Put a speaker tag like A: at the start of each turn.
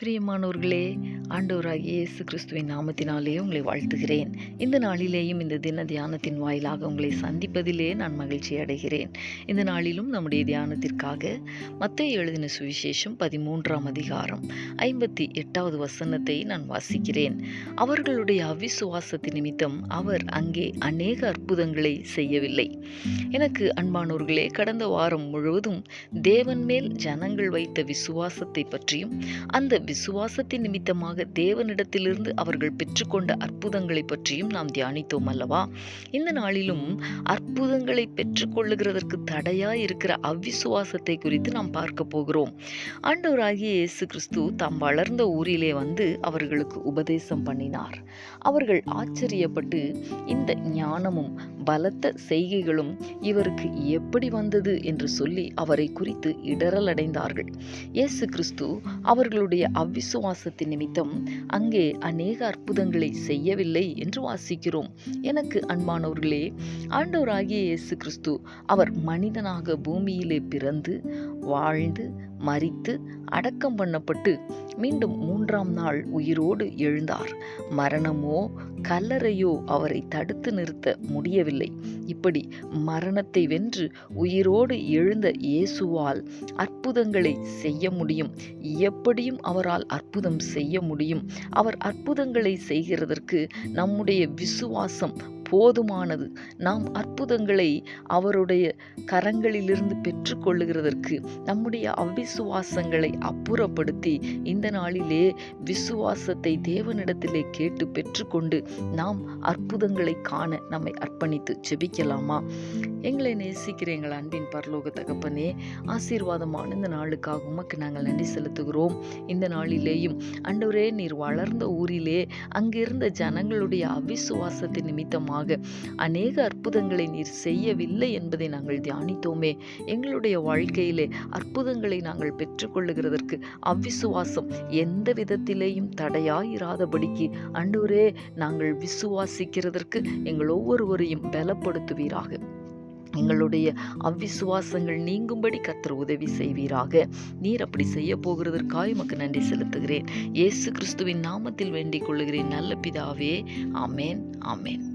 A: பிரியமானவர்களே, ஆண்டவராகிய இயேசு கிறிஸ்துவின் நாமத்தினாலே உங்களை வாழ்த்துகிறேன். இந்த நாளிலேயும் இந்த தின தியானத்தின் வாயிலாக உங்களை சந்திப்பதிலே நான் மகிழ்ச்சி அடைகிறேன். இந்த நாளிலும் நம்முடைய தியானத்திற்காக மத்தேயு எழுதின சுவிசேஷம் 13ஆம் அதிகாரம் 58வது வசனத்தை நான் வாசிக்கிறேன். அவர்களுடைய அவிசுவாசத்தின் நிமித்தம் அவர் அங்கே அநேக அற்புதங்களை செய்யவில்லை. எனக்கு அன்பானவர்களே, கடந்த வாரம் முழுவதும் தேவன் மேல் ஜனங்கள் வைத்த விசுவாசத்தை பற்றியும் அந்த விசுவாசத்தின் நிமித்தமாக தேவனிடத்திலிருந்து அவர்கள் பெற்றுக்கொண்ட அற்புதங்களை பற்றியும் நாம் தியானித்தோம் அல்லவா? இந்த நாளிலும் அற்புதங்களை பெற்றுக்கொள்ளுகிறதற்கு தடையாய் இருக்கிற அவ்விசுவாசத்தை குறித்து நாம் பார்க்க போகிறோம். ஆண்டவராகிய இயேசு கிறிஸ்து தாம் வளர்ந்த ஊரிலே வந்து அவர்களுக்கு உபதேசம் பண்ணினார். அவர்கள் ஆச்சரியப்பட்டு இந்த ஞானமும் பலத்த செய்கைகளும் இவருக்கு எப்படி வந்தது என்று சொல்லி அவரை குறித்து இடறல் அடைந்தார்கள். இயேசு கிறிஸ்து அவர்களுடைய அவ்விசுவாசத்தின் நிமித்தம் அங்கே அநேக அற்புதங்களை செய்யவில்லை என்று வாசிக்கிறோம். எனக்கு அன்பானவர்களே, ஆண்டவராகிய இயேசு கிறிஸ்து அவர் மனிதனாக பூமியிலே பிறந்து வாழ்ந்து மரித்து அடக்கம் பண்ணப்பட்டு மீண்டும் 3ஆம் நாள் உயிரோடு எழுந்தார். மரணமோ கல்லறையோ அவரை தடுத்து நிறுத்த முடியவில்லை. இப்படி மரணத்தை வென்று உயிரோடு எழுந்த இயேசுவால் அற்புதங்களை செய்ய முடியும். எப்படியும் அவரால் அற்புதம் செய்ய முடியும். அவர் அற்புதங்களை செய்கிறதற்கு நம்முடைய விசுவாசம் போதுமானது. நாம் அற்புதங்களை அவருடைய கரங்களிலிருந்து பெற்றுக்கொள்ளுகிறதற்கு நம்முடைய அவ்விசுவாசங்களை அப்புறப்படுத்தி இந்த நாளிலே விசுவாசத்தை தேவனிடத்திலே கேட்டு பெற்றுக்கொண்டு நாம் அற்புதங்களை காண நம்மை அர்ப்பணித்து ஜெபிக்கலாமா? எங்களை நேசிக்கிற எங்கள் அன்பின் பரலோக தகப்பனே, ஆசீர்வாதமான இந்த நாளுக்காக உமக்கு நாங்கள் நன்றி செலுத்துகிறோம். இந்த நாளிலேயும் ஆண்டவரே, நீர் வளர்ந்த ஊரிலே அங்கிருந்த ஜனங்களுடைய அவிசுவாசத்தின் நிமித்தமாக அநேக அற்புதங்களை நீர் செய்யவில்லை என்பதை நாங்கள் தியானித்தோமே. எங்களுடைய வாழ்க்கையிலே அற்புதங்களை நாங்கள் பெற்றுக்கொள்ளுகிறதற்கு அவ்விசுவாசம் எந்த விதத்திலேயும் தடையாயிராதபடிக்கு ஆண்டவரே, நாங்கள் விசுவாசிக்கிறதற்கு எங்கள் ஒவ்வொருவரையும் பலப்படுத்துவீராக. எங்களுடைய அவ்விசுவாசங்கள் நீங்கும்படி கர்த்தர் உதவி செய்வீராக. நீர் அப்படி செய்ய போகிறதற்காக உமக்கு நன்றி செலுத்துகிறேன். இயேசு கிறிஸ்துவின் நாமத்தில் வேண்டிக் கொள்ளுகிறேன் நல்ல பிதாவே. ஆமேன், ஆமேன்.